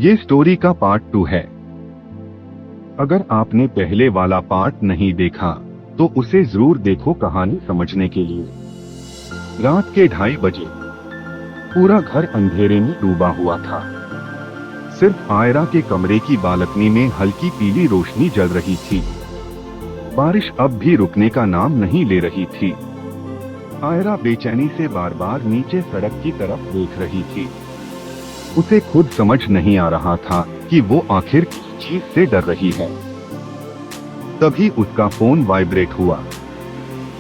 ये स्टोरी का पार्ट 2 है। अगर आपने पहले वाला पार्ट नहीं देखा तो उसे जरूर देखो कहानी समझने के लिए। रात के 2:30 बजे पूरा घर अंधेरे में डूबा हुआ था। सिर्फ आयरा के कमरे की बालकनी में हल्की पीली रोशनी जल रही थी। बारिश अब भी रुकने का नाम नहीं ले रही थी। आयरा बेचैनी से बार बार नीचे सड़क की तरफ देख रही थी। उसे खुद समझ नहीं आ रहा था कि वो आखिर किस चीज से डर रही है। तभी उसका फोन वाइब्रेट हुआ।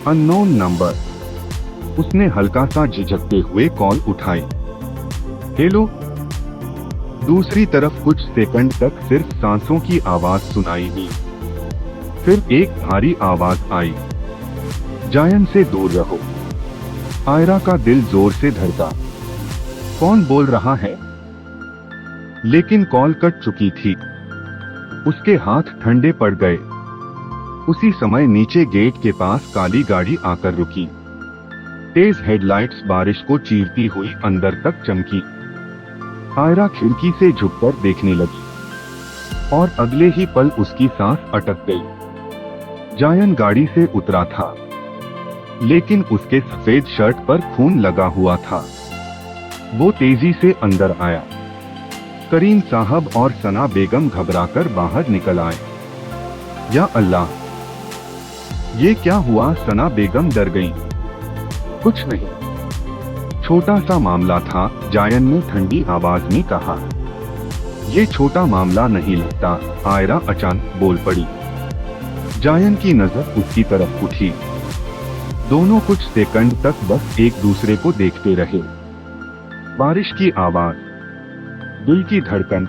Unknown number. उसने हल्का सा झिझकते हुए कॉल उठाई। हेलो। दूसरी तरफ कुछ सेकंड तक सिर्फ सांसों की आवाज सुनाई दी। फिर एक भारी आवाज आई, जायन से दूर रहो। आयरा का दिल जोर से धड़का। कौन बोल रहा है? लेकिन कॉल कट चुकी थी। उसके हाथ ठंडे पड़ गए। उसी समय नीचे गेट के पास काली गाड़ी आकर रुकी। तेज हेडलाइट्स बारिश को चीरती हुई अंदर तक चमकी। आयरा खिड़की से झुककर देखने लगी और अगले ही पल उसकी सांस अटक गई। जायन गाड़ी से उतरा था, लेकिन उसके सफेद शर्ट पर खून लगा हुआ था। वो तेजी से अंदर आया। करीम साहब और सना बेगम घबराकर बाहर निकल आए। या अल्लाह, ये क्या हुआ? सना बेगम डर गईं। कुछ नहीं, छोटा सा मामला था, जायन ने ठंडी आवाज में कहा। ये छोटा मामला नहीं लगता, आयरा अचानक बोल पड़ी। जायन की नजर उसकी तरफ उठी। दोनों कुछ सेकंड तक बस एक दूसरे को देखते रहे। बारिश की आवाज, दिल की धड़कन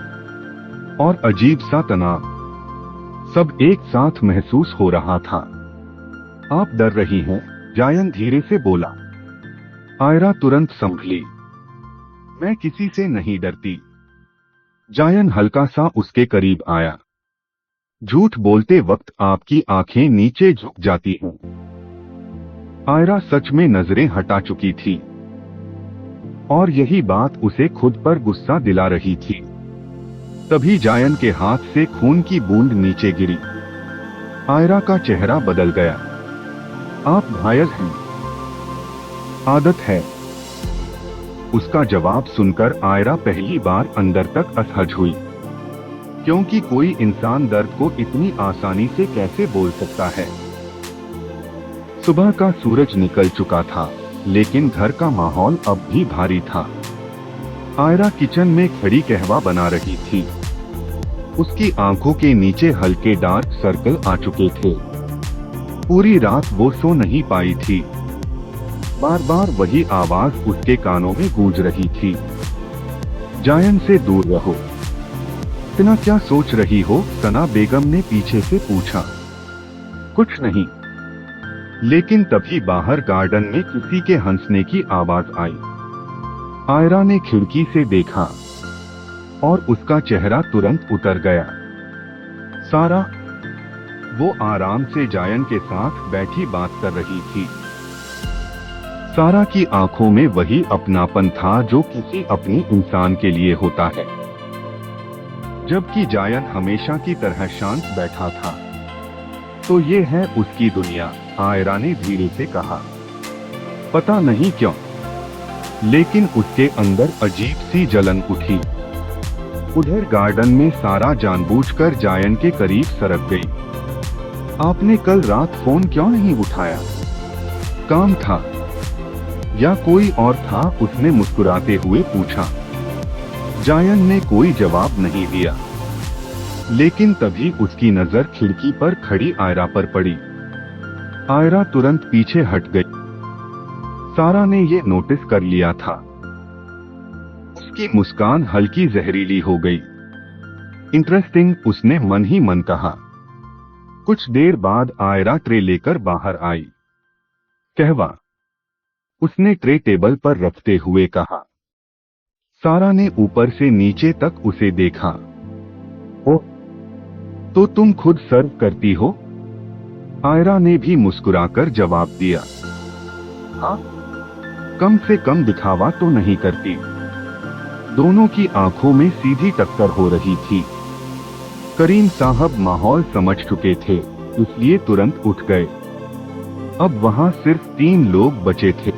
और अजीब सा तनाव सब एक साथ महसूस हो रहा था। आप डर रही हैं? जायन धीरे से बोला। आयरा तुरंत संभली। मैं किसी से नहीं डरती। जायन हल्का सा उसके करीब आया। झूठ बोलते वक्त आपकी आंखें नीचे झुक जाती हैं। आयरा सच में नजरें हटा चुकी थी और यही बात उसे खुद पर गुस्सा दिला रही थी। तभी जायन के हाथ से खून की बूंद नीचे गिरी। आयरा का चेहरा बदल गया। आप घायल हैं? आदत है। उसका जवाब सुनकर आयरा पहली बार अंदर तक असहज हुई, क्योंकि कोई इंसान दर्द को इतनी आसानी से कैसे बोल सकता है। सुबह का सूरज निकल चुका था, लेकिन घर का माहौल अब भी भारी था। आयरा किचन में खड़ी कहवा बना रही थी। उसकी आंखों के नीचे हल्के डार्क सर्कल आ चुके थे। पूरी रात वो सो नहीं पाई थी। बार बार वही आवाज उसके कानों में गूंज रही थी, जायन से दूर रहो। इतना क्या सोच रही हो? सना बेगम ने पीछे से पूछा। कुछ नहीं। लेकिन तभी बाहर गार्डन में किसी के हंसने की आवाज आई। आयरा ने खिड़की से देखा और उसका चेहरा तुरंत उतर गया। सारा। वो आराम से जायन के साथ बैठी बात कर रही थी। सारा की आंखों में वही अपनापन था जो किसी अपनी इंसान के लिए होता है, जबकि जायन हमेशा की तरह शांत बैठा था। तो ये है उसकी दुनिया, आयरा ने धीरे से कहा। पता नहीं क्यों, लेकिन उसके अंदर अजीब सी जलन उठी। उधर गार्डन में सारा जानबूझकर जायन के करीब सरक गई। आपने कल रात फोन क्यों नहीं उठाया? काम था या कोई और था? उसने मुस्कुराते हुए पूछा। जायन ने कोई जवाब नहीं दिया, लेकिन तभी उसकी नजर खिड़की पर खड़ी आयरा पर पड़ी। आयरा तुरंत पीछे हट गई। सारा ने ये नोटिस कर लिया था। उसकी मुस्कान हल्की जहरीली हो गई। इंटरेस्टिंग, उसने मन ही मन कहा। कुछ देर बाद आयरा ट्रे लेकर बाहर आई। कहवा, उसने ट्रे टेबल पर रखते हुए कहा। सारा ने ऊपर से नीचे तक उसे देखा। ओह, तो तुम खुद सर्व करती हो? आयरा ने भी मुस्कुराकर जवाब दिया। हाँ, कम से कम दिखावा तो नहीं करती। दोनों की आंखों में सीधी टक्कर हो रही थी। करीम साहब माहौल समझ चुके थे, इसलिए तुरंत उठ गए। अब वहां सिर्फ 3 लोग बचे थे।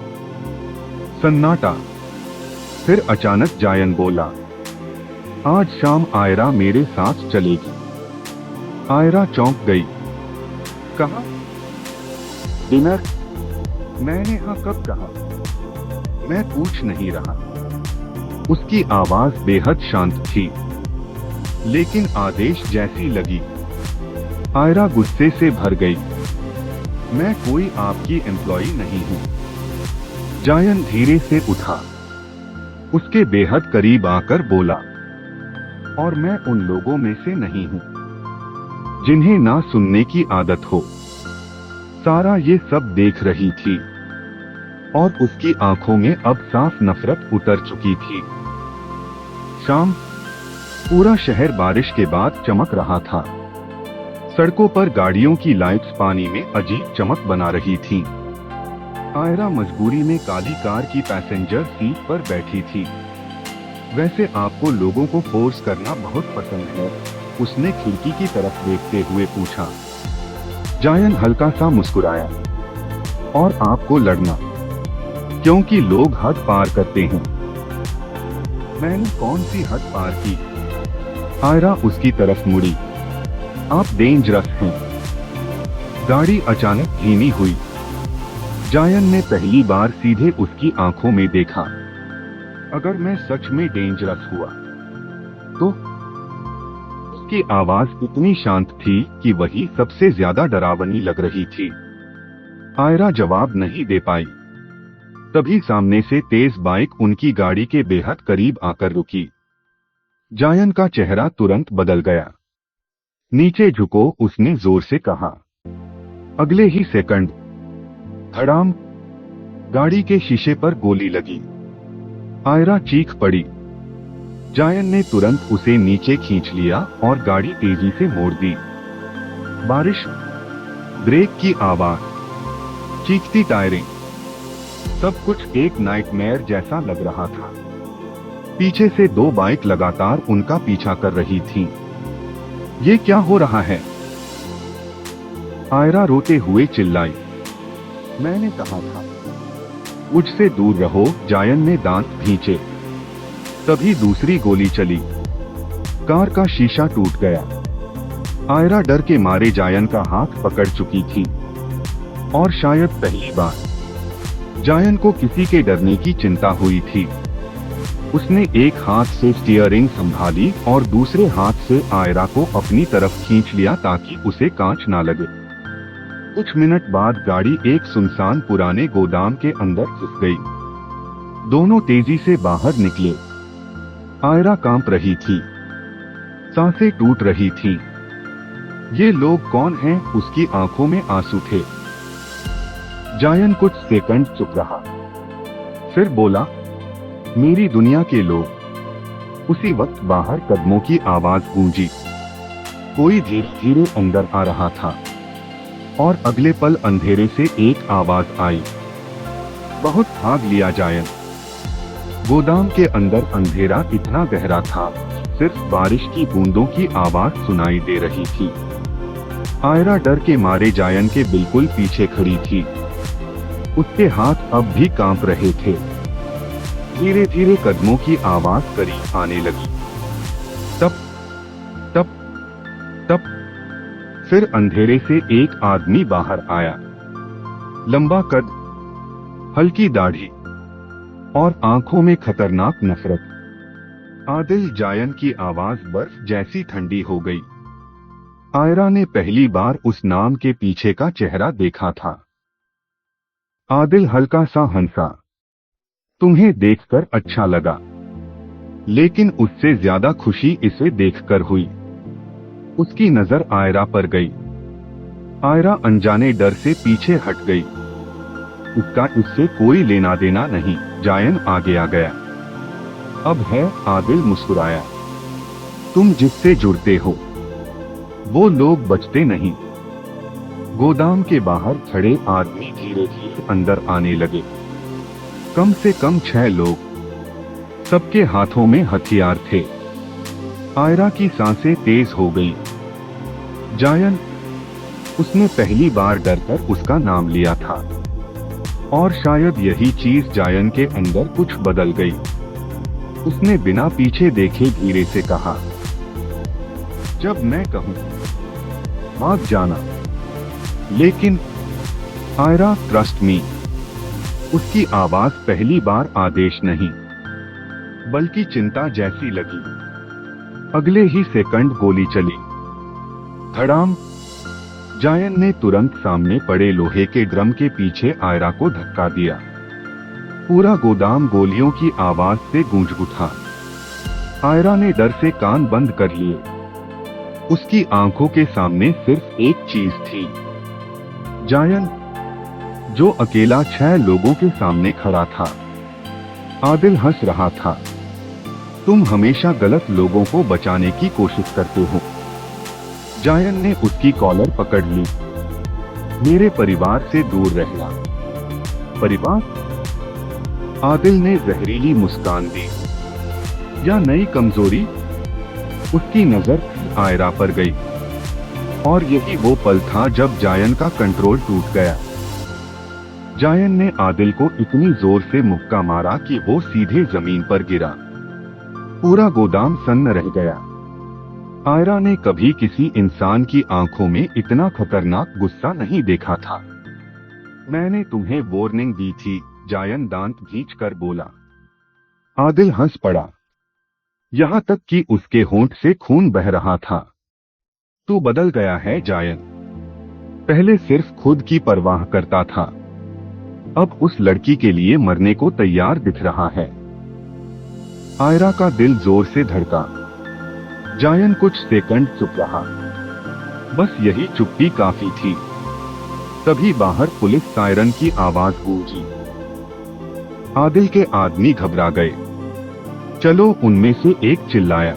सन्नाटा। फिर अचानक जायन बोला, आज शाम आयरा मेरे साथ चलेगी। आयरा चौंक गई। कहा? डिनर? मैंने हाँ कब कहा? मैं पूछ नहीं रहा। उसकी आवाज बेहद शांत थी, लेकिन आदेश जैसी लगी। आयरा गुस्से से भर गई। मैं कोई आपकी एम्प्लॉई नहीं हूं। जायन धीरे से उठा, उसके बेहद करीब आकर बोला, और मैं उन लोगों में से नहीं हूं जिन्हें ना सुनने की आदत हो। सारा ये सब देख रही थी और उसकी आंखों में अब साफ नफरत उतर चुकी थी। शाम। पूरा शहर बारिश के बाद चमक रहा था। सड़कों पर गाड़ियों की लाइट्स पानी में अजीब चमक बना रही थीं। आयरा मजबूरी में काली कार की पैसेंजर सीट पर बैठी थी। वैसे आपको लोगों को फोर्स करना बहुत पसंद है? उसने खिड़की की तरफ देखते हुए पूछा। जायन हल्का सा मुस्कुराया। और आपको लड़ना, क्योंकि लोग हद पार करते हैं। मैंने कौन सी हद पार की? आयरा उसकी तरफ मुड़ी। आप डेंजरस हैं। गाड़ी अचानक धीमी हुई। जायन ने पहली बार सीधे उसकी आंखों में देखा। अगर मैं सच में डेंजरस हुआ तो? उसकी आवाज इतनी शांत थी कि वही सबसे ज्यादा डरावनी लग रही थी। आयरा जवाब नहीं दे पाई। तभी सामने से तेज बाइक उनकी गाड़ी के बेहद करीब आकर रुकी। जायन का चेहरा तुरंत बदल गया। नीचे झुको, उसने जोर से कहा। अगले ही सेकंड धड़ाम, गाड़ी के शीशे पर गोली लगी। आयरा चीख पड़ी। जायन ने तुरंत उसे नीचे खींच लिया और गाड़ी तेजी से मोड़ दी। बारिश, ब्रेक की आवाज, चीखती टायरें, सब कुछ एक नाइटमेयर जैसा लग रहा था। पीछे से 2 बाइक लगातार उनका पीछा कर रही थीं। ये क्या हो रहा है? आयरा रोते हुए चिल्लाई। मैंने कहा था मुझसे दूर रहो, जायन ने दांत भींचे। तभी दूसरी गोली चली। कार का शीशा टूट गया। आयरा डर के मारे जायन का हाथ पकड़ चुकी थी, और शायद पहली बार जायन को किसी के डरने की चिंता हुई थी। उसने एक हाथ से स्टीयरिंग संभाली और दूसरे हाथ से आयरा को अपनी तरफ खींच लिया ताकि उसे कांच ना लगे। कुछ मिनट बाद गाड़ी एक सुनसान पुराने गोदाम के अंदर घुस गई। दोनों तेजी से बाहर निकले। आयरा कांप रही थी, सांसें टूट रही थीं। ये लोग कौन हैं? उसकी आंखों में आंसू थे। जायन कुछ सेकंड चुप रहा, फिर बोला, मेरी दुनिया के लोग। उसी वक्त बाहर कदमों की आवाज गूंजी। कोई धीरे धीरे अंदर आ रहा था, और अगले पल अंधेरे से एक आवाज आई, बहुत भाग लिया जायन। गोदाम के अंदर अंधेरा इतना गहरा था, सिर्फ बारिश की बूंदों की आवाज सुनाई दे रही थी। आयरा डर के मारे जायन के बिल्कुल पीछे खड़ी थी। उसके हाथ अब भी कांप रहे थे। धीरे धीरे कदमों की आवाज करीब आने लगी। तप तप तप। फिर अंधेरे से एक आदमी बाहर आया। लंबा कद, हल्की दाढ़ी और आंखों में खतरनाक नफरत। आदिल। जायन की आवाज बर्फ जैसी ठंडी हो गई। आयरा ने पहली बार उस नाम के पीछे का चेहरा देखा था। आदिल हल्का सा हंसा। तुम्हें देखकर अच्छा लगा, लेकिन उससे ज्यादा खुशी इसे देखकर हुई। उसकी नजर आयरा पर गई। आयरा अनजाने डर से पीछे हट गई। उसका इससे कोई लेना देना नहीं। जायन आगे आ गया। अब है? आदिल मुस्कुराया। तुम जिससे जुड़ते हो वो लोग बचते नहीं। गोदाम के बाहर खड़े आदमी धीरे धीरे अंदर आने लगे। कम से कम 6 लोग। सबके हाथों में हथियार थे। आयरा की सांसें तेज हो गईं। जायन, उसने पहली बार डरकर उसका नाम लिया था, और शायद यही चीज जायन के अंदर कुछ बदल गई। उसने बिना पीछे देखे धीरे से कहा, जब मैं कहूं भाग जाना। लेकिन आयरा, ट्रस्ट मी। उसकी आवाज पहली बार आदेश नहीं बल्कि चिंता जैसी लगी। अगले ही सेकंड गोली चली। धड़ाम। जायन ने तुरंत सामने पड़े लोहे के ड्रम के पीछे आयरा को धक्का दिया। पूरा गोदाम गोलियों की आवाज से गूंज उठा। आयरा ने डर से कान बंद कर लिए। उसकी आंखों के सामने सिर्फ एक चीज थी, जायन, जो अकेला 6 लोगों के सामने खड़ा था। आदिल हंस रहा था। तुम हमेशा गलत लोगों को बचाने की कोशिश करते हो। जायन ने उसकी कॉलर पकड़ ली। मेरे परिवार से दूर रहना। परिवार? आदिल ने जहरीली मुस्कान दी। या नई कमजोरी? उसकी नजर आयरा पर गई। और यही वो पल था जब जायन का कंट्रोल टूट गया। जायन ने आदिल को इतनी जोर से मुक्का मारा कि वो सीधे जमीन पर गिरा। पूरा गोदाम सन्न रह गया। आयरा ने कभी किसी इंसान की आंखों में इतना खतरनाक गुस्सा नहीं देखा था। मैंने तुम्हें वार्निंग दी थी, जायन दांत भींचकर बोला। आदिल हंस पड़ा, यहां तक कि उसके होंठ से खून बह रहा था। तू बदल गया है जायन। पहले सिर्फ खुद की परवाह करता था, अब उस लड़की के लिए मरने को तैयार दिख रहा है। आयरा का दिल जोर से धड़का। जायन कुछ सेकंड चुप रहा। बस यही चुप्पी काफी थी। तभी बाहर पुलिस सायरन की आवाज गूंजी। आदिल के आदमी घबरा गए। चलो, उनमें से एक चिल्लाया।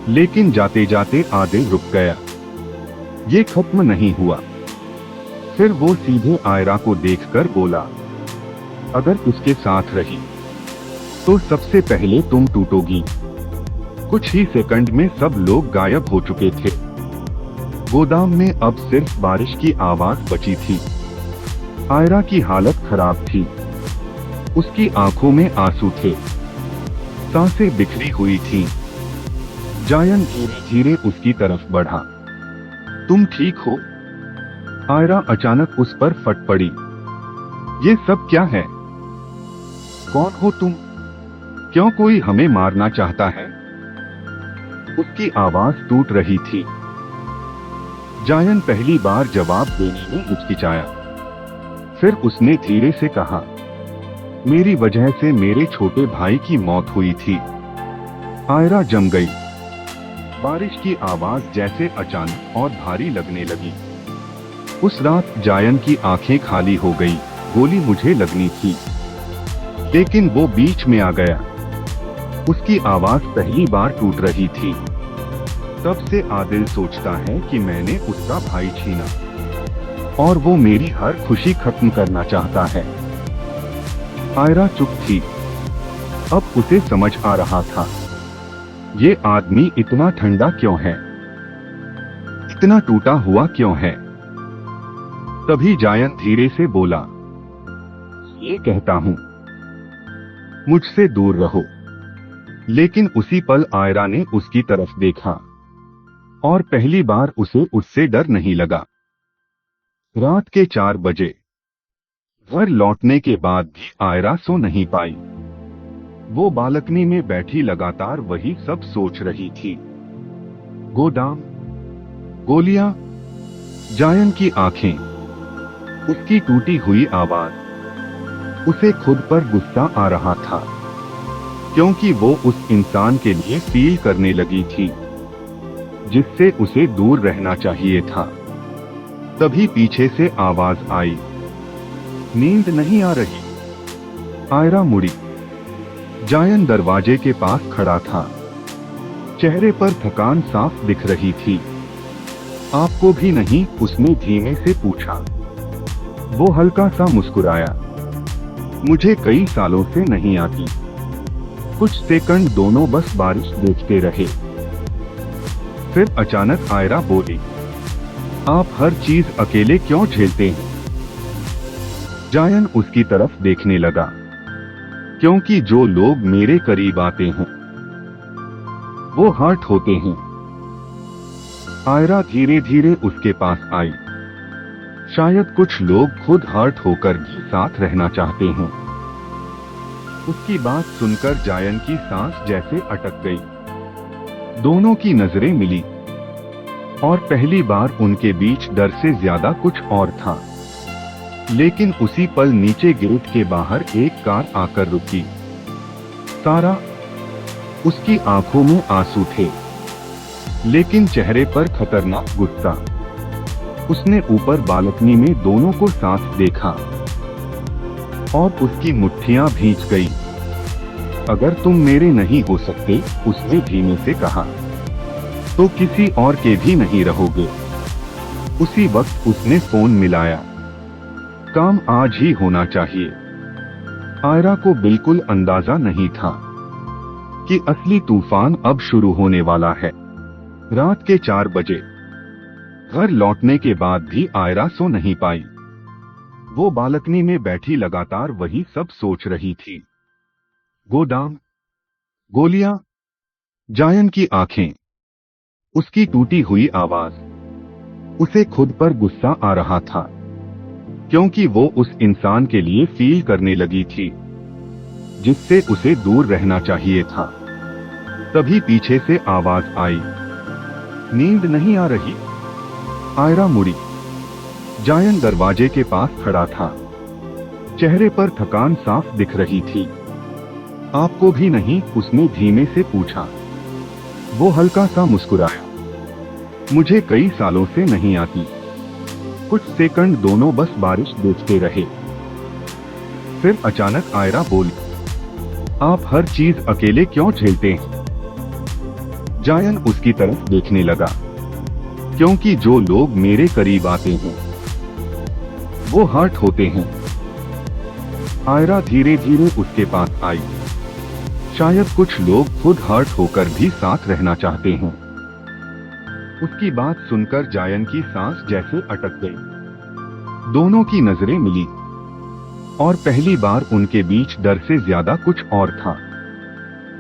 लेकिन जाते जाते आदिल रुक गया। ये खत्म नहीं हुआ। फिर वो सीधे आयरा को देखकर बोला, अगर उसके साथ रही तो सबसे पहले तुम टूटोगी। कुछ ही सेकंड में सब लोग गायब हो चुके थे। गोदाम में अब सिर्फ बारिश की आवाज बची थी। आयरा की हालत खराब थी। उसकी आंखों में आंसू थे, सांसें बिखरी हुई थीं। जायन धीरे धीरे उसकी तरफ बढ़ा। तुम ठीक हो? आयरा अचानक उस पर फट पड़ी। ये सब क्या है? कौन हो तुम? क्यों कोई हमें मारना चाहता है? उसकी आवाज टूट रही थी। जायन पहली बार जवाब देने में हिचकिचाया। फिर उसने धीरे से कहा, मेरी वजह से मेरे छोटे भाई की मौत हुई थी। आयरा जम गई। बारिश की आवाज जैसे अचानक और भारी लगने लगी। उस रात जायन की आंखें खाली हो गई। गोली मुझे लगनी थी, लेकिन वो बीच में आ गया। उसकी आवाज पहली बार टूट रही थी। तब से आदिल सोचता है कि मैंने उसका भाई छीना, और वो मेरी हर खुशी खत्म करना चाहता है। आयरा चुप थी। अब उसे समझ आ रहा था, ये आदमी इतना ठंडा क्यों है, इतना टूटा हुआ क्यों है। तभी जायन धीरे से बोला, ये कहता हूं, मुझसे दूर रहो। लेकिन उसी पल आयरा ने उसकी तरफ देखा, और पहली बार उसे उससे डर नहीं लगा। रात के 4 बजे घर लौटने के बाद भी आयरा सो नहीं पाई। वो बालकनी में बैठी लगातार वही सब सोच रही थी। गोदाम, गोलियां, जायन की आंखें, उसकी टूटी हुई आवाज। उसे खुद पर गुस्सा आ रहा था, क्योंकि वो उस इंसान के लिए फील करने लगी थी जिससे उसे दूर रहना चाहिए था। तभी पीछे से आवाज आई, नींद नहीं आ रही? आयरा मुड़ी। जायन दरवाजे के पास खड़ा था। चेहरे पर थकान साफ दिख रही थी। आपको भी नहीं? उसने धीमे से पूछा। वो हल्का सा मुस्कुराया। मुझे कई सालों से नहीं आती। कुछ सेकंड दोनों बस बारिश देखते रहे। फिर अचानक आयरा बोली, आप हर चीज अकेले क्यों झेलते हैं? जायन उसकी तरफ देखने लगा, क्योंकि जो लोग मेरे करीब आते हैं वो हर्ट होते हैं। आयरा धीरे धीरे उसके पास आई। शायद कुछ लोग खुद हर्ट होकर भी साथ रहना चाहते हैं। उसकी बात सुनकर जायन की सांस जैसे अटक गई। दोनों की नजरें मिली और पहली बार उनके बीच डर से ज्यादा कुछ और था। लेकिन उसी पल नीचे गेट के बाहर एक कार आकर रुकी। सारा, उसकी आंखों में आंसू थे, लेकिन चेहरे पर खतरनाक गुस्सा। उसने ऊपर बालकनी में दोनों को साथ देखा और उसकी मुट्ठियां भींच गई। अगर तुम मेरे नहीं हो सकते, उसने धीमे से कहा, तो किसी और के भी नहीं रहोगे। उसी वक्त उसने फोन मिलाया। काम आज ही होना चाहिए। आयरा को बिल्कुल अंदाजा नहीं था कि असली तूफान अब शुरू होने वाला है। रात के 4 बजे घर लौटने के बाद भी आयरा सो नहीं पाई। वो बालकनी में बैठी लगातार वही सब सोच रही थी। गोदाम, गोलियां, जायन की आंखें, उसकी टूटी आवाज। उसे खुद पर गुस्सा आ रहा था, क्योंकि वो उस इंसान के लिए फील करने लगी थी जिससे उसे दूर रहना चाहिए था। तभी पीछे से आवाज आई, नींद नहीं आ रही? आयरा मुड़ी। जायन दरवाजे के पास खड़ा था। चेहरे पर थकान साफ दिख रही थी। आपको भी नहीं? उसने धीमे से पूछा। वो हल्का सा मुस्कुराया। मुझे कई सालों से नहीं आती। कुछ सेकंड दोनों बस बारिश देखते रहे। फिर अचानक आयरा बोली, आप हर चीज अकेले क्यों झेलते हैं? जायन उसकी तरफ देखने लगा, क्योंकि जो लोग मेरे करीब आते हैं वो हर्ट होते हैं। आयरा धीरे धीरे उसके पास आई। शायद कुछ लोग खुद हर्ट होकर भी साथ रहना चाहते हैं। उसकी बात सुनकर जायन की सांस जैसे अटक गई। दोनों की नजरें मिली और पहली बार उनके बीच डर से ज्यादा कुछ और था।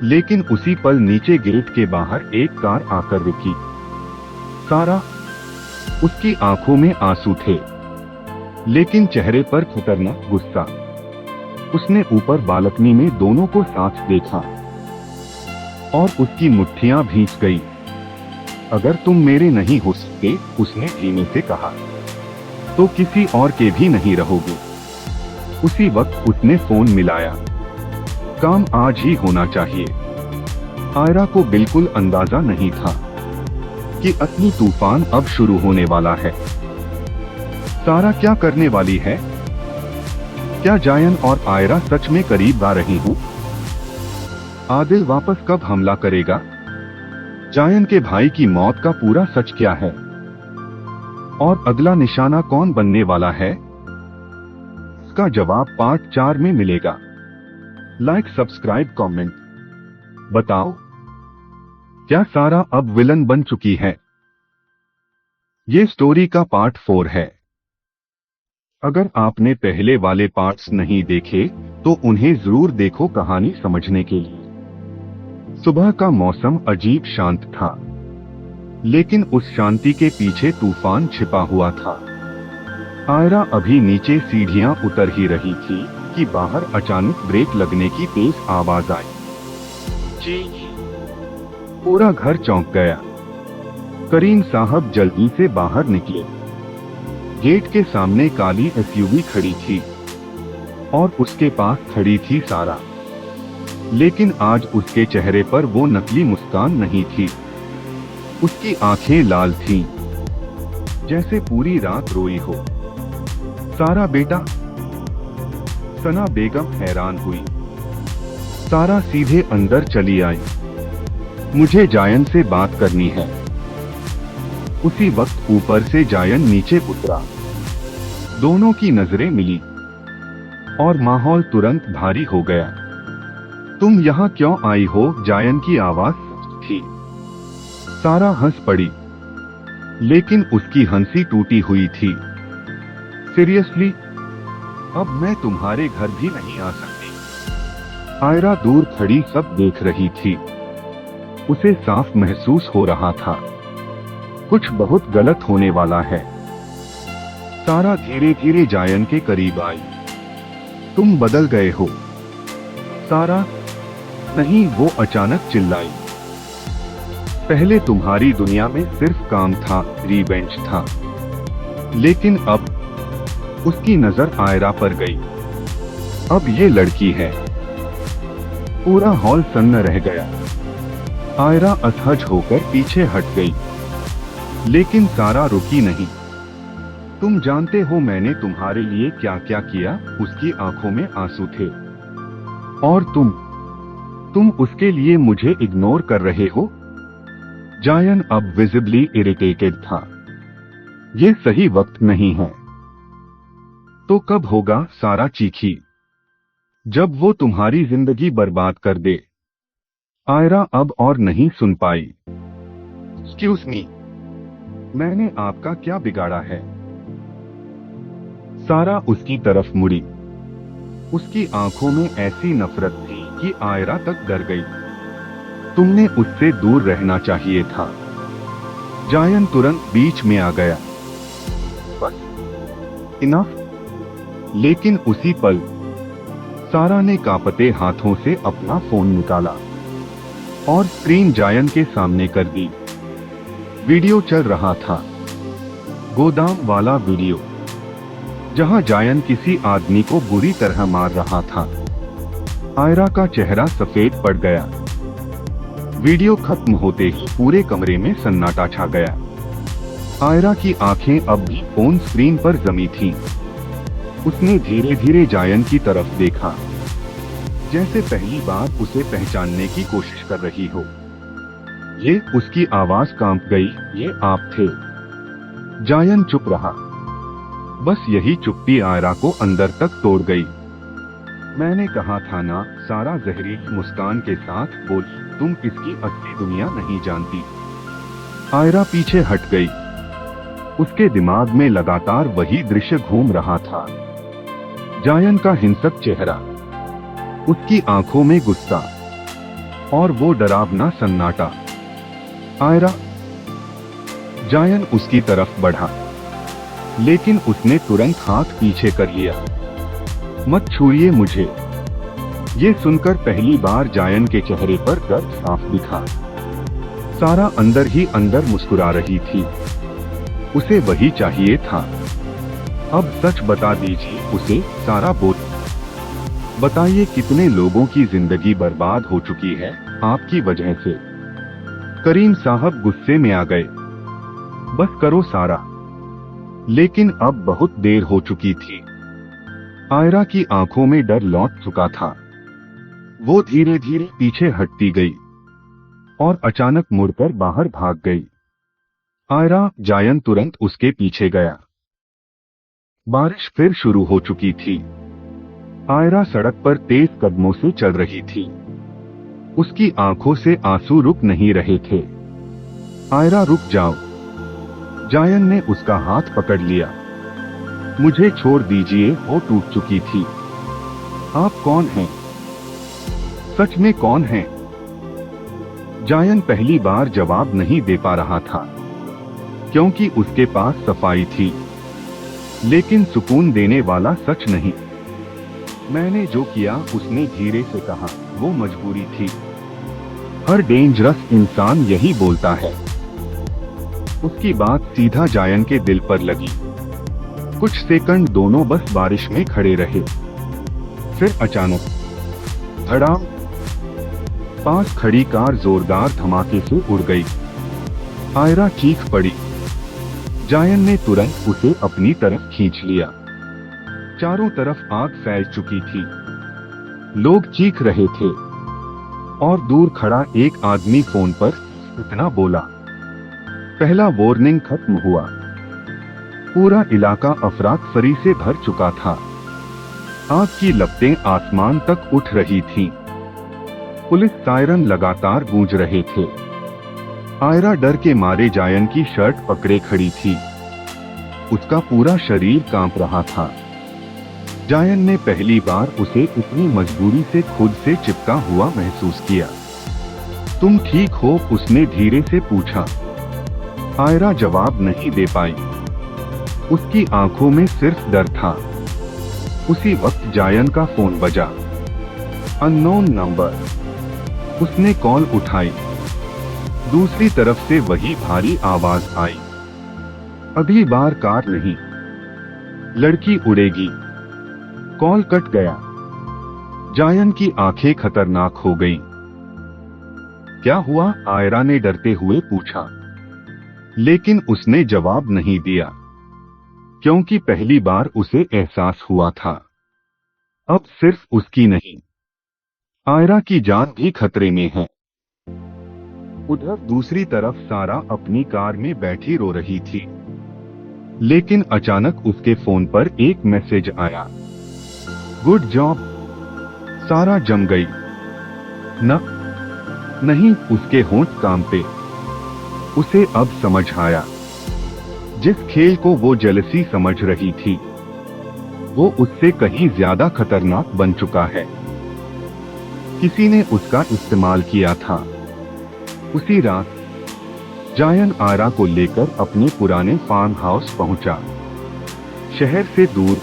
लेकिन उसी पल नीचे गेट के बाहर एक कार आकर रुकी। सारा, उसकी आंखों में आंसू थे, लेकिन चेहरे पर खतरनाक गुस्सा। उसने ऊपर बालकनी में दोनों को साथ देखा और उसकी मुट्ठियां भींच गई। अगर तुम मेरे नहीं हो सकते, उसने धीमे से कहा, तो किसी और के भी नहीं रहोगे। उसी वक्त उसने फोन मिलाया। काम आज ही होना चाहिए। आयरा को बिल्कुल अंदाजा नहीं था कि असली तूफान अब शुरू होने वाला है। सारा क्या करने वाली है? क्या जायन और आयरा सच में करीब आ रही हूँ? आदिल वापस कब हमला करेगा? जायन के भाई की मौत का पूरा सच क्या है? और अगला निशाना कौन बनने वाला है? इसका जवाब पार्ट 4 में मिलेगा। Like, subscribe, comment. बताओ, क्या सारा अब विलन बन चुकी है? ये स्टोरी का पार्ट 4 है। अगर आपने पहले वाले पार्ट्स नहीं देखे तो उन्हें जरूर देखो कहानी समझने के लिए। सुबह का मौसम अजीब शांत था, लेकिन उस शांति के पीछे तूफान छिपा हुआ था। आयरा अभी नीचे सीढ़ियां उतर ही रही थी कि बाहर अचानक ब्रेक लगने की तेज आवाज आई। जी। पूरा घर चौंक गया। करीम साहब जल्दी से बाहर निकले। गेट के सामने काली एसयूवी खड़ी थी और उसके पास खड़ी थी सारा। लेकिन आज उसके चेहरे पर वो नकली मुस्कान नहीं थी। उसकी आंखें लाल थीं, जैसे पूरी रात रोई हो। सारा बेटा? सना बेगम हैरान हुई। सारा सीधे अंदर चली आई। मुझे जायन से बात करनी है। उसी वक्त ऊपर से जायन नीचे उतरा। दोनों की नजरें मिली और माहौल तुरंत भारी हो गया। तुम यहाँ क्यों आई हो? जायन की आवाज थी। सारा हंस पड़ी, लेकिन उसकी हंसी टूटी हुई थी। सीरियसली? अब मैं तुम्हारे घर भी नहीं आ सकती। आयरा दूर खड़ी सब देख रही थी। उसे साफ महसूस हो रहा था कुछ बहुत गलत होने वाला है। सारा धीरे धीरे जायन के करीब आई। तुम बदल गए हो। सारा, नहीं, वो अचानक चिल्लाई। पहले तुम्हारी दुनिया में सिर्फ काम था, रिवेंज था, लेकिन अब। उसकी नजर आयरा पर गई। अब ये लड़की है। पूरा हॉल सन्न रह गया। आयरा असहज होकर पीछे हट गई, लेकिन सारा रुकी नहीं। तुम जानते हो मैंने तुम्हारे लिए क्या क्या किया? उसकी आंखों में आंसू थे। और तुम उसके लिए मुझे इग्नोर कर रहे हो? जायन अब विजिबली इरिटेटेड था। ये सही वक्त नहीं है। तो कब होगा? सारा चीखी। जब वो तुम्हारी जिंदगी बर्बाद कर दे। आयरा अब और नहीं सुन पाई। एक्सक्यूज मी, मैंने आपका क्या बिगाड़ा है? सारा उसकी तरफ मुड़ी। उसकी आंखों में ऐसी नफरत थी कि आयरा तक डर गई। तुमने उससे दूर रहना चाहिए था। जायन तुरंत बीच में आ गया। बस इनफ। लेकिन उसी पल सारा ने कांपते हाथों से अपना फोन निकाला और स्क्रीन जायन के सामने कर दी। वीडियो चल रहा था, गोदाम वाला वीडियो, जहां जायन किसी आदमी को बुरी तरह मार रहा था। आयरा का चेहरा सफेद पड़ गया। वीडियो खत्म होते ही पूरे कमरे में सन्नाटा छा गया। आयरा की आंखें अब भी फोन स्क्रीन पर जमी थीं। उसने धीरे धीरे जायन की तरफ देखा, जैसे पहली बार उसे पहचानने की कोशिश कर रही हो। ये, उसकी आवाज कांप गई। ये आप थे? जायन चुप रहा। बस यही चुप्पी आयरा को अंदर तक तोड़ गई। मैंने कहा था ना, सारा जहरीली मुस्कान के साथ बोली। तुम इसकी असली दुनिया नहीं जानती। आयरा पीछे हट गई। उसके दिमाग में लगातार वही दृश्य घूम रहा था। जायन का हिंसक चेहरा, उसकी आंखों में गुस्सा, और वो डरावना सन्नाटा। आयरा। जायन उसकी तरफ बढ़ा, लेकिन उसने तुरंत हाथ पीछे कर लिया। मत छूइए मुझे। ये सुनकर पहली बार जायन के चेहरे पर दर्द साफ दिखा। सारा अंदर ही अंदर मुस्कुरा रही थी। उसे वही चाहिए था। अब सच बता दीजिए उसे। सारा बोल। बताइए कितने लोगों की जिंदगी बर्बाद हो चुकी है आपकी वजह से। करीम साहब गुस्से में आ गए। बस करो सारा। लेकिन अब बहुत देर हो चुकी थी। आयरा की आंखों में डर लौट चुका था। वो धीरे धीरे पीछे हटती गई और अचानक मुड़कर बाहर भाग गई। आयरा। जायन तुरंत उसके पीछे गया। बारिश फिर शुरू हो चुकी थी। आयरा सड़क पर तेज कदमों से चल रही थी। उसकी आंखों से आंसू रुक नहीं रहे थे। आयरा, रुक जाओ। जायन ने उसका हाथ पकड़ लिया। मुझे छोड़ दीजिए। वो टूट चुकी थी। आप कौन हैं? सच में कौन हैं? जायन पहली बार जवाब नहीं दे पा रहा था, क्योंकि उसके पास सफाई थी, लेकिन सुकून देने वाला सच नहीं। मैंने जो किया, उसने धीरे से कहा, वो मजबूरी थी। हर डेंजरस इंसान यही बोलता है। उसकी बात सीधा जायन के दिल पर लगी। कुछ सेकंड दोनों बस बारिश में खड़े रहे। फिर अचानक धड़ाम, पास खड़ी कार जोरदार धमाके से उड़ गई। आयरा चीख पड़ी। जायन ने तुरंत उसे अपनी तरफ खींच लिया। चारों तरफ आग फैल चुकी थी। लोग चीख रहे थे और दूर खड़ा एक आदमी फोन पर इतना बोला। पहला वार्निंग खत्म हुआ। पूरा इलाका अफरातफरी से भर चुका था। आग की लपटें आसमान तक उठ रही थीं। पुलिस सायरन लगातार गूंज रहे थे। आयरा डर के मारे जायन की शर्ट पकड़े खड़ी थी। उसका पूरा शरीर कांप रहा था। जायन ने पहली बार उसे इतनी मजबूरी से खुद से चिपका हुआ महसूस किया। तुम ठीक हो? उसने धीरे से पूछा। आयरा जवाब नहीं दे पाई। उसकी आंखों में सिर्फ डर था। उसी वक्त जायन का फोन बजा। Unknown number. उसने कॉल उठाई। दूसरी तरफ से वही भारी आवाज आई। अगली बार कार नहीं, लड़की उड़ेगी। कॉल कट गया। जायन की आंखें खतरनाक हो गईं। क्या हुआ? आयरा ने डरते हुए पूछा। लेकिन उसने जवाब नहीं दिया, क्योंकि पहली बार उसे एहसास हुआ था अब सिर्फ उसकी नहीं, आयरा की जान भी खतरे में है। उधर दूसरी तरफ सारा अपनी कार में बैठी रो रही थी। लेकिन अचानक उसके फोन पर एक मैसेज आया। Good job. सारा जम गई। नहीं, उसके होंठ कांपे। उसे अब समझ आया। जिस खेल को वो जेलसी समझ रही थी, वो उससे कहीं ज्यादा खतरनाक बन चुका है। किसी ने उसका इस्तेमाल किया था। उसी रात जायन आयरा को लेकर अपने पुराने फार्म हाउस पहुंचा। शहर से दूर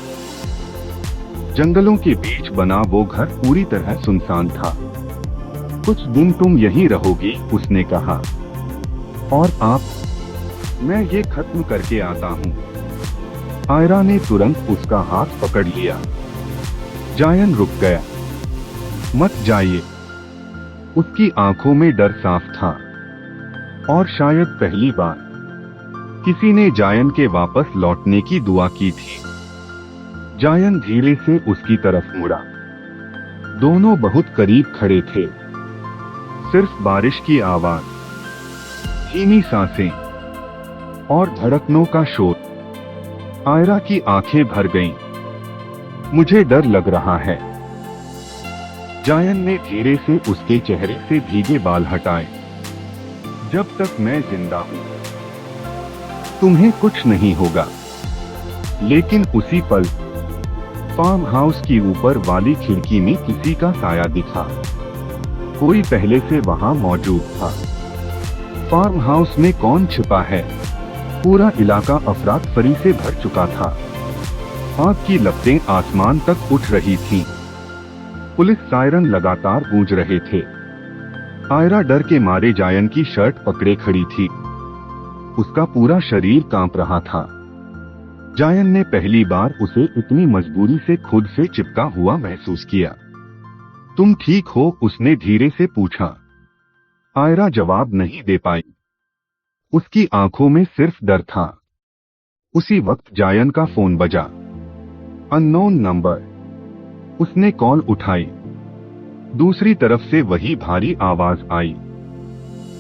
जंगलों के बीच बना वो घर पूरी तरह सुनसान था। कुछ दिन तुम यहीं रहोगी, उसने कहा। और आप? मैं ये खत्म करके आता हूँ। आयरा ने तुरंत उसका हाथ पकड़ लिया। जायन रुक गया। मत जाइए। उसकी आंखों में डर साफ था। और शायद पहली बार किसी ने जायन के वापस लौटने की दुआ की थी। जायन धीरे से उसकी तरफ मुड़ा। दोनों बहुत करीब खड़े थे। सिर्फ बारिश की आवाज, धीमी सांसें और धड़कनों का शोर। आयरा की आंखें भर गईं। मुझे डर लग रहा है। जायन ने धीरे से उसके चेहरे से भीगे बाल हटाए। जब तक मैं जिंदा हूं, तुम्हें कुछ नहीं होगा। लेकिन उसी पल फार्म हाउस की ऊपर वाली खिड़की में किसी का साया दिखा। कोई पहले से वहां मौजूद था। फार्म हाउस में कौन छिपा है? पूरा इलाका अफरा तफरी से भर चुका था। आग की लपटें आसमान तक उठ रही थीं। पुलिस सायरन लगातार गूंज रहे थे। आयरा डर के मारे जायन की शर्ट पकड़े खड़ी थी। उसका पूरा शरीर कांप रहा था। जायन ने पहली बार उसे इतनी मजबूरी से खुद से चिपका हुआ महसूस किया। तुम ठीक हो? उसने धीरे से पूछा। आयरा जवाब नहीं दे पाई। उसकी आंखों में सिर्फ डर था। उसी वक्त जायन का फोन बजा। Unknown number. उसने कॉल उठाई। दूसरी तरफ से वही भारी आवाज आई।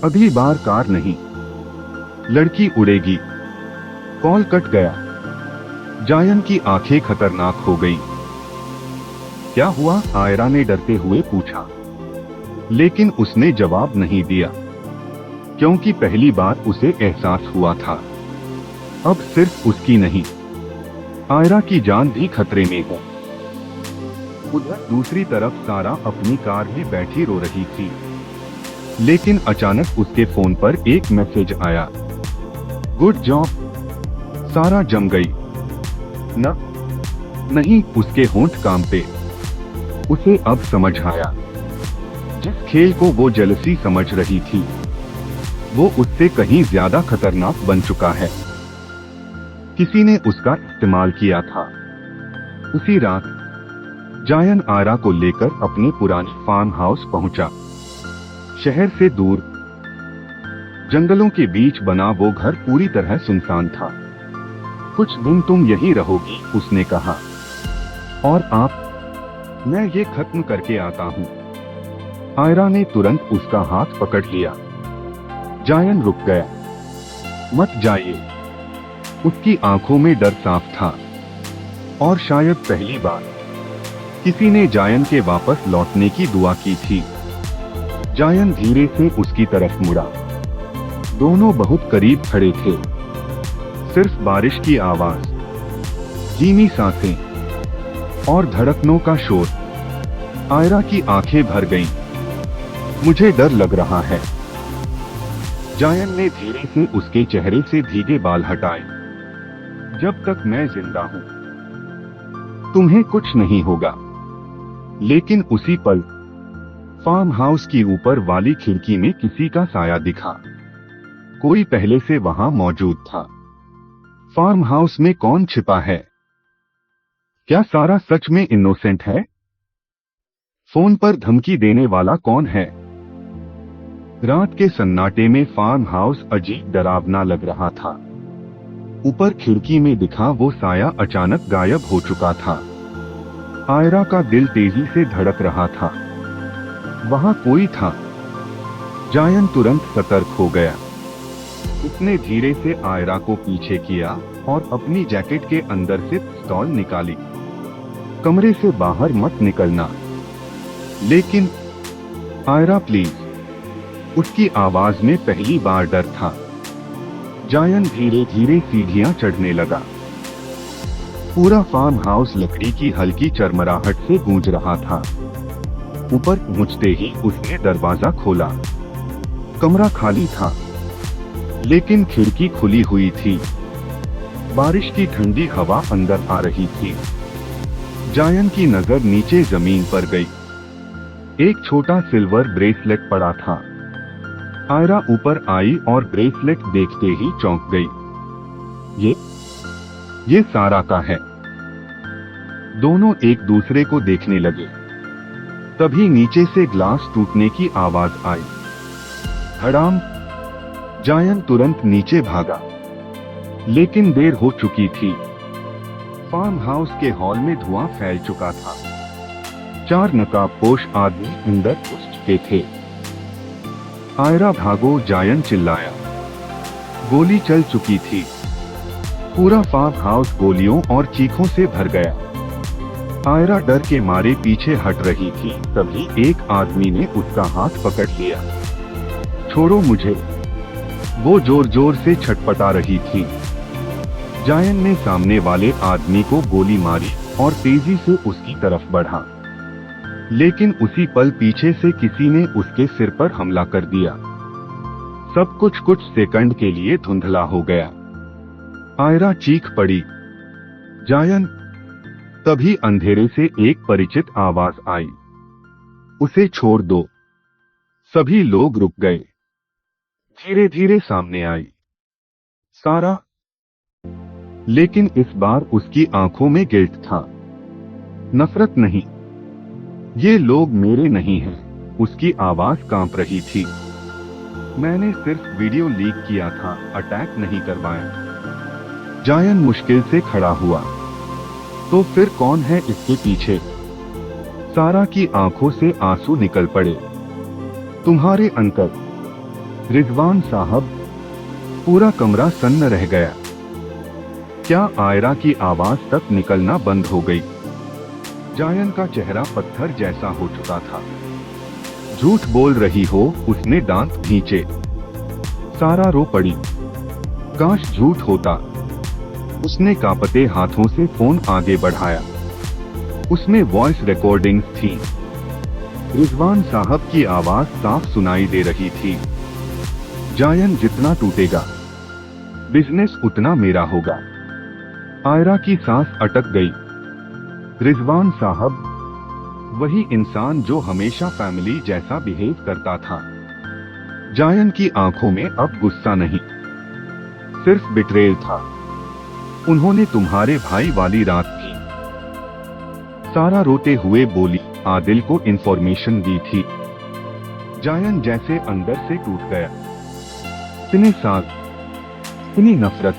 अगली बार कार नहीं, लड़की उड़ेगी। कॉल कट गया। जायन की आंखें खतरनाक हो गईं। क्या हुआ? आयरा ने डरते हुए पूछा। लेकिन उसने जवाब नहीं दिया, क्योंकि पहली बार उसे एहसास हुआ था अब सिर्फ उसकी नहीं, आयरा की जान भी खतरे में है। उधर दूसरी तरफ सारा अपनी कार में बैठी रो रही थी। लेकिन अचानक उसके फोन पर एक मैसेज आया। Good job. सारा जम गई। नहीं, उसके होंठ कांपे। उसे अब समझ आया। जिस खेल को वो जेलसी समझ रही थी, वो उससे कहीं ज्यादा खतरनाक बन चुका है। किसी ने उसका इस्तेमाल किया था। उसी रात जायन आयरा को लेकर अपने पुराने फार्म हाउस पहुंचा। शहर से दूर जंगलों के बीच बना वो घर पूरी तरह सुनसान था। कुछ दिन तुम यहीं रहोगी, उसने कहा। और आप? मैं ये खत्म करके आता हूँ। आयरा ने तुरंत उसका हाथ पकड़ लिया। जायन रुक गया। मत जाइए। उसकी आंखों में डर साफ था। और शायद पहली बार किसी ने जायन के वापस लौटने की दुआ की थी। जायन धीरे से उसकी तरफ मुड़ा। दोनों बहुत करीब खड़े थे। सिर्फ बारिश की आवाज, धीमी सांसें और धड़कनों का शोर। आयरा की आंखें भर गईं। मुझे डर लग रहा है। जायन ने धीरे से उसके चेहरे से भीगे बाल हटाए। जब तक मैं जिंदा हूं, तुम्हें कुछ नहीं होगा। लेकिन उसी पल फार्म हाउस की ऊपर वाली खिड़की में किसी का साया दिखा। कोई पहले से वहां मौजूद था। फार्म हाउस में कौन छिपा है? क्या सारा सच में इनोसेंट है? फोन पर धमकी देने वाला कौन है? रात के सन्नाटे में फार्म हाउस अजीब डरावना लग रहा था। ऊपर खिड़की में दिखा वो साया अचानक गायब हो चुका था। आयरा का दिल तेजी से धड़क रहा था। वहां कोई था। जायन तुरंत सतर्क हो गया। उसने धीरे से आयरा को पीछे किया और अपनी जैकेट के अंदर से पिस्तौल निकाली। कमरे से बाहर मत निकलना। लेकिन आयरा प्लीज। उसकी आवाज में पहली बार डर था। जायन धीरे धीरे सीढ़ियां चढ़ने लगा। पूरा फार्म हाउस लकड़ी की हल्की चरमराहट से गूंज रहा था। ऊपर पहुंचते ही उसने दरवाजा खोला। कमरा खाली था, लेकिन खिड़की खुली हुई थी। बारिश की ठंडी हवा अंदर आ रही थी। जायन की नजर नीचे जमीन पर गई। एक छोटा सिल्वर ब्रेसलेट पड़ा था। आयरा ऊपर आई और ब्रेसलेट देखते ही चौंक गई। ये सारा का है। दोनों एक दूसरे को देखने लगे। तभी नीचे से ग्लास टूटने की आवाज आई। धड़ाम। जायन तुरंत नीचे भागा, लेकिन देर हो चुकी थी। फार्म हाउस के हॉल में धुआं फैल चुका था। 4 नकाबपोश आदमी अंदर घुस चुके थे। आयरा भागो, जायन चिल्लाया। गोली चल चुकी थी। पूरा फार्म हाउस गोलियों और चीखों से भर गया। आयरा डर के मारे पीछे हट रही थी। तभी एक आदमी ने उसका हाथ पकड़ लिया। छोड़ो मुझे, वो जोर जोर से छटपटा रही थी। जायन ने सामने वाले आदमी को गोली मारी और तेजी से उसकी तरफ बढ़ा। लेकिन उसी पल पीछे से किसी ने उसके सिर पर हमला कर दिया। सब कुछ सेकंड के लिए धुंधला हो गया। आयरा चीख पड़ी, जायन। तभी अंधेरे से एक परिचित आवाज आई, उसे छोड़ दो। सभी लोग रुक गए। धीरे धीरे सामने आई सारा। लेकिन इस बार उसकी आंखों में गिल्ट था, नफरत नहीं। ये लोग मेरे नहीं हैं। उसकी आवाज कांप रही थी। मैंने सिर्फ वीडियो लीक किया था, अटैक नहीं करवाया। जायन मुश्किल से खड़ा हुआ। तो फिर कौन है इसके पीछे? सारा की आंखों से आंसू निकल पड़े। तुम्हारे अंकल, रिजवान साहब। पूरा कमरा सन्न रह गया। क्या आयरा की आवाज तक निकलना बंद हो गई? जायन का चेहरा पत्थर जैसा हो चुका था। झूठ बोल रही हो, उसने दांत खींचे। सारा रो पड़ी। काश झूठ होता। उसने कांपते हाथों से फोन आगे बढ़ाया। उसमें वॉइस रिकॉर्डिंग्स थी। रिजवान साहब की आवाज साफ सुनाई दे रही थी। जायन जितना टूटेगा, बिजनेस उतना मेरा होगा। आयरा की सांस अटक गई। रिजवान साहब, वही इंसान जो हमेशा फैमिली जैसा बिहेव करता था। जायन की आंखों में अब गुस्सा नहीं, सिर्फ बिट्रेल था। उन्होंने तुम्हारे भाई वाली रात की। सारा रोते हुए बोली, आदिल को इंफॉर्मेशन दी थी। जायन जैसे अंदर से टूट गया। इतने साल, इतनी नफरत,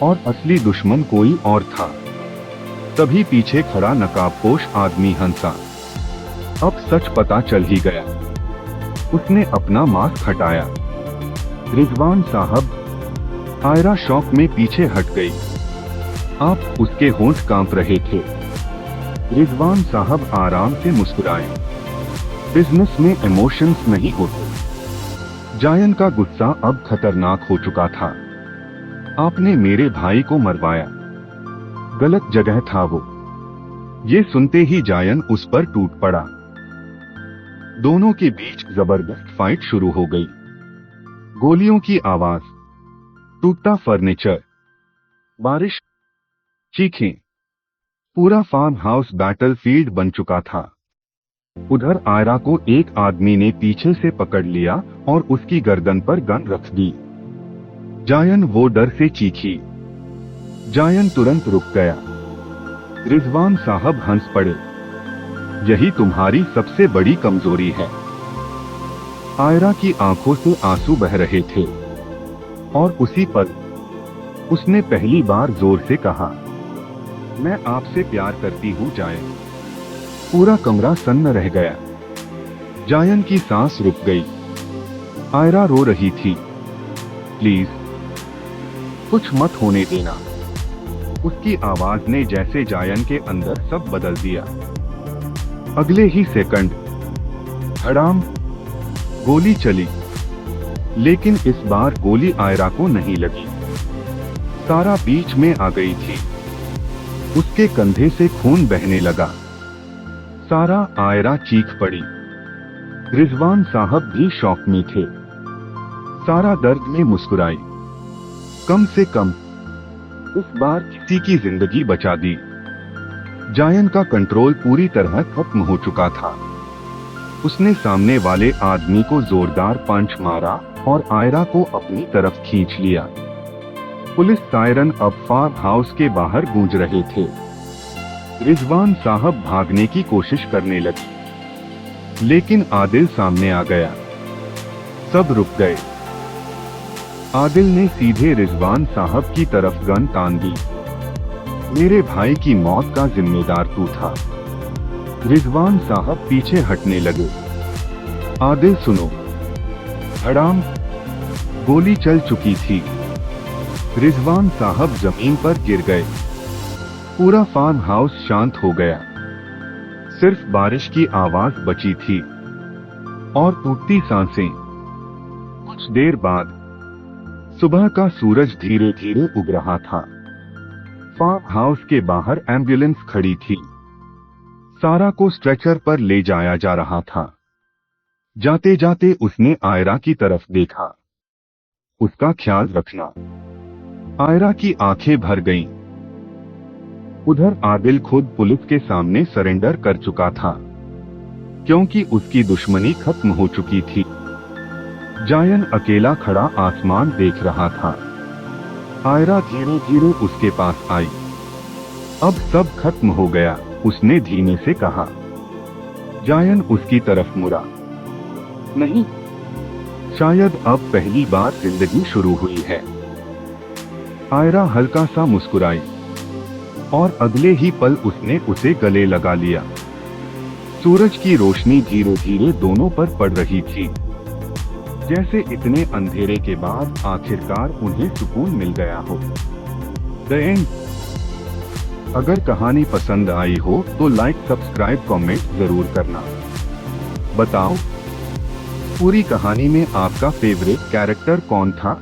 और असली दुश्मन कोई और था। तभी पीछे खड़ा नकाबपोश आदमी हंसा। अब सच पता चल ही गया। उसने अपना मास्क हटाया। रिजवान साहब। आयरा शॉक में पीछे हट गई। आप, उसके होंठ कांप रहे थे। रिजवान साहब आराम से मुस्कुराए। बिजनेस में इमोशंस नहीं होते। जायन का गुस्सा अब खतरनाक हो चुका था। आपने मेरे भाई को मरवाया, गलत जगह था वो। ये सुनते ही जायन उस पर टूट पड़ा। दोनों के बीच जबरदस्त फाइट शुरू हो गई। गोलियों की आवाज, टूटता फर्नीचर, बारिश, चीखें। पूरा फार्म हाउस बैटलफील्ड बन चुका था। उधर आयरा को एक आदमी ने पीछे से पकड़ लिया और उसकी गर्दन पर गन रख दी। जायन वो डर से चीखी। जायन तुरंत रुक गया। रिजवान साहब हंस पड़े। यही तुम्हारी सबसे बड़ी कमजोरी है। आयरा की आंखों से आंसू बह रहे थे और उसी पल उसने पहली बार जोर से कहा, मैं आपसे प्यार करती हूँ जायन। पूरा कमरा सन्न रह गया। जायन की सांस रुक गई। आयरा रो रही थी। प्लीज कुछ मत होने देना। उसकी आवाज ने जैसे जायन के अंदर सब बदल दिया। अगले ही सेकंड धड़ाम गोली चली, लेकिन इस बार गोली आयरा को नहीं लगी। सारा बीच में आ गई थी। उसके कंधे से खून बहने लगा। सारा आयरा चीख पड़ी। रिजवान साहब भी शॉक में थे। सारा दर्द में मुस्कुराई। कम से कम इस बार किसी की जिंदगी बचा दी। जायन का कंट्रोल पूरी तरह खत्म हो चुका था। उसने सामने वाले आदमी को जोरदार पंच मारा और आयरा को अपनी तरफ खींच लिया। पुलिस सायरन अब फार्म हाउस के बाहर गूंज रहे थे। रिजवान साहब भागने की कोशिश करने लगे, लेकिन आदिल सामने आ गया। सब रुक गए। आदिल ने सीधे रिजवान साहब की तरफ गन तान दी। मेरे भाई की मौत का जिम्मेदार तू था। रिजवान साहब पीछे हटने लगे। आदिल सुनो। धड़ाम गोली चल चुकी थी। रिजवान साहब जमीन पर गिर गए। पूरा फार्म हाउस शांत हो गया। सिर्फ बारिश की आवाज बची थी और टूटती सांसें। कुछ देर बाद सुबह का सूरज धीरे धीरे उग रहा था। फार्म हाउस के बाहर एम्बुलेंस खड़ी थी। सारा को स्ट्रेचर पर ले जाया जा रहा था। जाते जाते उसने आयरा की तरफ देखा। उसका ख्याल रखना। आयरा की आंखें भर गईं। उधर आदिल खुद पुलिस के सामने सरेंडर कर चुका था, क्योंकि उसकी दुश्मनी खत्म हो चुकी थी। जायन अकेला खड़ा आसमान देख रहा था। आयरा धीरे धीरे उसके पास आई। अब सब खत्म हो गया, उसने धीमे से कहा। जायन उसकी तरफ मुड़ा। नहीं, शायद अब पहली बार जिंदगी शुरू हुई है। आयरा हल्का सा मुस्कुराई और अगले ही पल उसने उसे गले लगा लिया। सूरज की रोशनी धीरे धीरे दोनों पर पड़ रही थी, जैसे इतने अंधेरे के बाद आखिरकार उन्हें सुकून मिल गया हो। The end. अगर कहानी पसंद आई हो तो लाइक, सब्सक्राइब, कमेंट जरूर करना। बताओ, पूरी कहानी में आपका फेवरेट कैरेक्टर कौन था?